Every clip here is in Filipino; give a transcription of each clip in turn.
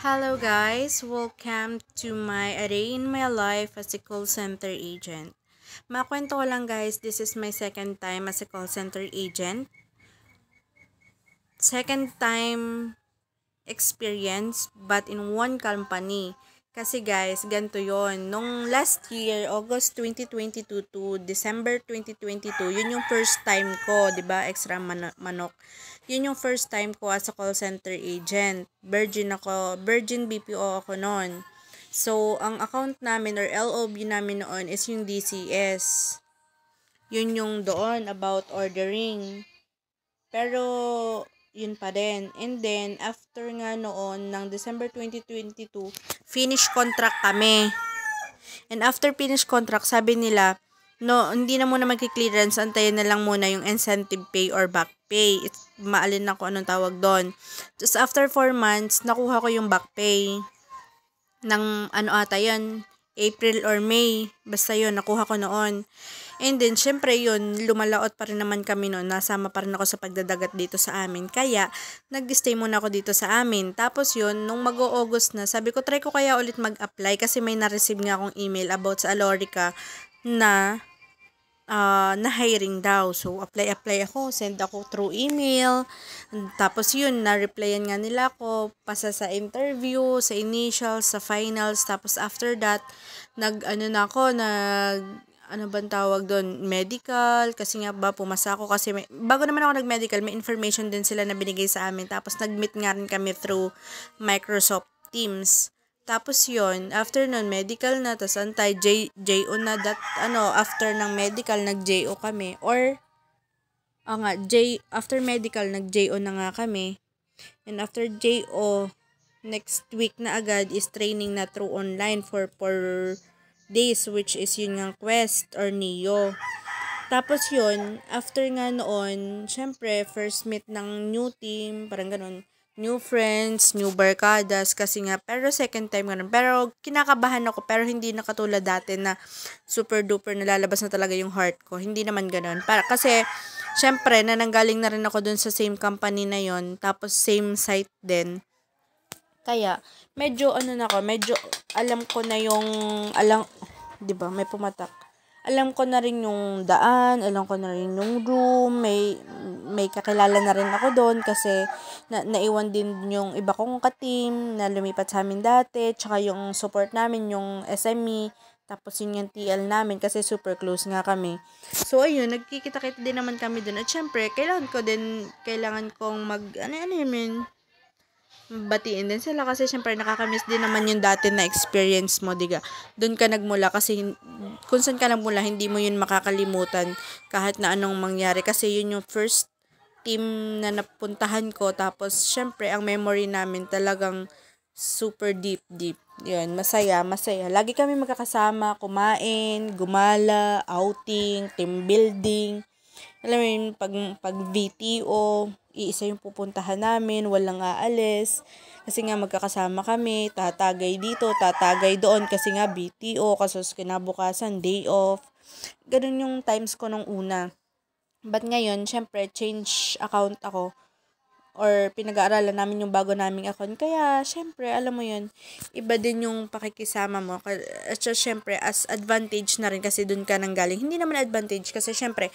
Hello guys, welcome to my A Day in My Life as a call center agent. Makwento ko lang guys, this is my second time as a call center agent. Second time experience but in one company. Kasi guys, ganito yon. Nung last year, August 2022 to December 2022, yun yung first time ko, 'di ba? Extra manok. Yun yung first time ko as a call center agent. Virgin BPO ako noon. So, ang account namin or LOB namin noon is yung DCS. Yun yung doon about ordering. Pero, yun pa din. And then, after nga noon, ng December 2022, finish contract kami. And after finish contract, sabi nila, no, hindi na muna magki-clearance, antayin na lang muna yung incentive pay or back pay. Maalin na ko anong tawag doon. Just after 4 months, nakuha ko yung back pay. Ng ano ata yun, April or May. Basta yun, nakuha ko noon. And then, syempre yun, lumalaot pa rin naman kami noon. Nasama pa rin ako sa pagdadagat dito sa amin. Kaya, nag-stay muna ako dito sa amin. Tapos yun, nung mag-August na, sabi ko, try ko kaya ulit mag-apply kasi may na-receive nga akong email about sa Alorica na hiring daw. So, apply ako. Send ako through email. Tapos yun, na-replyan nga nila ako. Pasa sa interview, sa initials, sa finals. Tapos after that, ano bang tawag doon? Medical. Kasi nga ba, pumasa ako. Kasi bago naman ako nag-medical, may information din sila na binigay sa amin. Tapos nag-meet nga rin kami through Microsoft Teams. Tapos yon after nun, medical na, tapos antay, JO na, after ng medical, nag-JO kami. Or, after medical, nag-JO na nga kami. And after JO, next week na agad is training na through online for 4 days, which is yun nga Quest or Neo. Tapos yun, after nga noon, syempre, first meet ng new team, parang ganun, new friends, new barkadas, kasi nga, pero second time ganun. Pero kinakabahan ako, pero hindi na katulad dati na super duper nalalabas na talaga yung heart ko. Hindi naman ganun. Kasi, syempre, nananggaling na rin ako dun sa same company na yon, tapos same site din. Kaya, medyo alam ko na yung, 'di ba, may pumatak. Alam ko na rin yung daan, alam ko na rin yung room, may kakilala na rin ako doon kasi naiwan din yung iba kong ka-team na lumipat sa amin dati, tsaka yung support namin, yung SME, tapos yun yung TL namin kasi super close nga kami. So, ayun, nagkikita-kita din naman kami doon. At syempre, kailangan kong batiin din sila kasi syempre nakakamiss din naman yung dati na experience mo, diga. Doon ka nagmula kasi kung saan ka nagmula, hindi mo yun makakalimutan kahit na anong mangyari kasi yun yung first team na napuntahan ko. Tapos syempre ang memory namin talagang super deep. Yun, masaya. Lagi kami magkakasama, kumain, gumala, outing, team building. Alam mo yun, pag VTO, iisa yung pupuntahan namin, walang aalis. Kasi nga magkakasama kami, tatagay dito, tatagay doon, kasi nga BTO, kasos kinabukasan, day off. Ganun yung times ko nung una. But ngayon, syempre, change account ako. Or pinag-aaralan namin yung bago naming account. Kaya, syempre, alam mo yun, iba din yung pakikisama mo. At syempre, as advantage na rin kasi dun ka nang galing. Hindi naman advantage kasi syempre,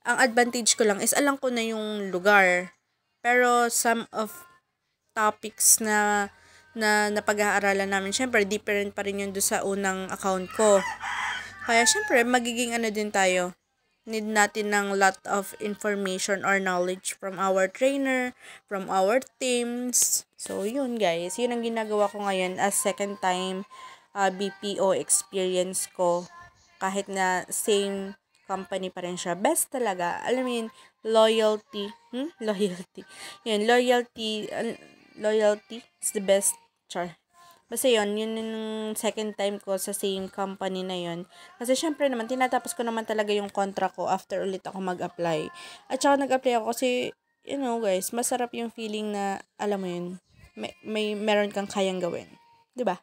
ang advantage ko lang is alam ko na yung lugar. Pero some of topics na napag-aaralan namin, syempre different pa rin yun doon sa unang account ko. Kaya syempre magiging din tayo. Need natin ng lot of information or knowledge from our trainer, from our teams. So yun guys, yun ang ginagawa ko ngayon as second time BPO experience ko. Kahit na same company pa rin siya. Best talaga. Alam mo yun, loyalty. Loyalty. Yun, loyalty is the best. Char. Basta yun yung second time ko sa same company na yun. Kasi syempre naman, tinatapos ko naman talaga yung contract ko after ulit ako mag-apply. At saka nag-apply ako kasi, guys, masarap yung feeling na, alam mo yun, meron kang kayang gawin. 'Di ba?